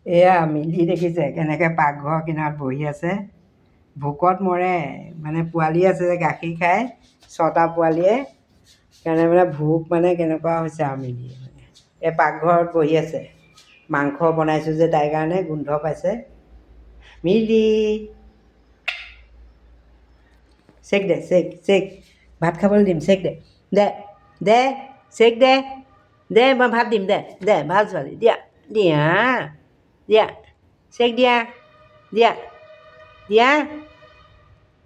এয়া মিলি দেখিছে কেনেকৈ পাকঘৰ কিনাৰত বহি আছে। ভোকত মৰে, মানে পোৱালি আছে যে গাখীৰ খাই 6টা পোৱালীয়ে, সেইকাৰণে মানে ভোক মানে কেনেকুৱা হৈছে আৰু মিলি মানে এই পাকঘৰত বহি আছে। মাংস বনাইছোঁ যে তাইৰ কাৰণে গোন্ধ পাইছে। মিলি চেক দে, চেক চেক, ভাত খাবলৈ দিম, চেক দে দে দে, চেক দে দে, মই ভাত দিম, দে দে, ভাল ছোৱালী, দিয়া দিয়া দিয়া, চেক দিয়া দিয়া দিয়া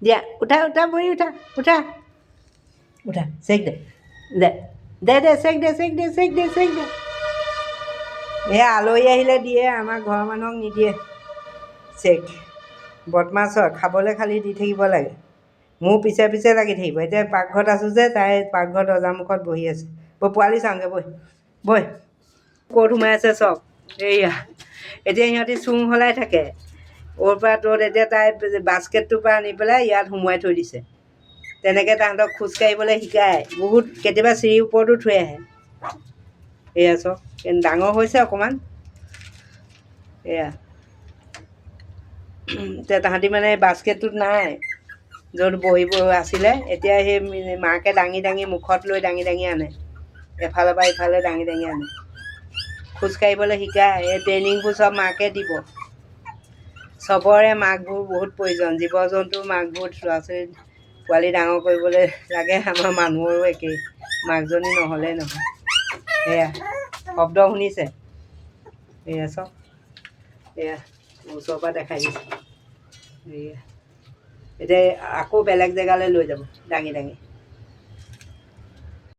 দিয়া, উঠা উঠা, বহি উঠা উঠা উঠা, চেক দে দে দে দে, চেক দে চেক দে চেক দে চেক দে। এই আলহী আহিলে দিয়ে, আমাৰ ঘৰৰ মানুহক নিদিয়ে চেক। বদমাছ হয়, খাবলৈ খালি দি থাকিব লাগে। মোৰ পিছে পিছে লাগি থাকিব। এতিয়া পাকঘৰত আছোঁ যে, তাই পাকঘৰ দৰ্জামুখত বহি আছে। বৈ পোৱালি চাওঁগৈ, বৈ বৈ, ক'ত সোমাই আছে চব। এইয়া এতিয়া সিহঁতি চুং সলাই থাকে অ'ৰ পৰা ত'ত। এতিয়া তাই বাস্কেটটোৰ পৰা আনি পেলাই ইয়াত সোমোৱাই থৈ দিছে। তেনেকৈ তাহাঁতক খোজকাঢ়িবলৈ শিকায় বহুত, কেতিয়াবা চিৰিৰ ওপৰতো থৈ আহে। এয়া চব ডাঙৰ হৈছে অকণমান। এয়া এতিয়া তাহাঁতি মানে বাস্কেটটোত নাই, য'ত বহিব আছিলে। এতিয়া সেই মাকে দাঙি দাঙি মুখত লৈ দাঙি দাঙি আনে, এফালৰ পৰা ইফালে দাঙি দাঙি আনে। খোজকাঢ়িবলৈ শিকায়। এই ট্ৰেইনিংবোৰ চব মাকে দিব। চবৰে মাকবোৰ বহুত প্ৰয়োজন। জীৱ জন্তুৰ মাকবোৰ, ল'ৰা ছোৱালী পোৱালি ডাঙৰ কৰিবলৈ লাগে। আমাৰ মানুহৰো একেই, মাকজনী নহ'লেই নহয়। সেয়া শব্দ শুনিছে, এয়া চব। এয়া ওচৰৰ পৰা দেখাই দিছে। এয়া এতিয়া আকৌ বেলেগ জেগালৈ লৈ যাব দাঙি দাঙি।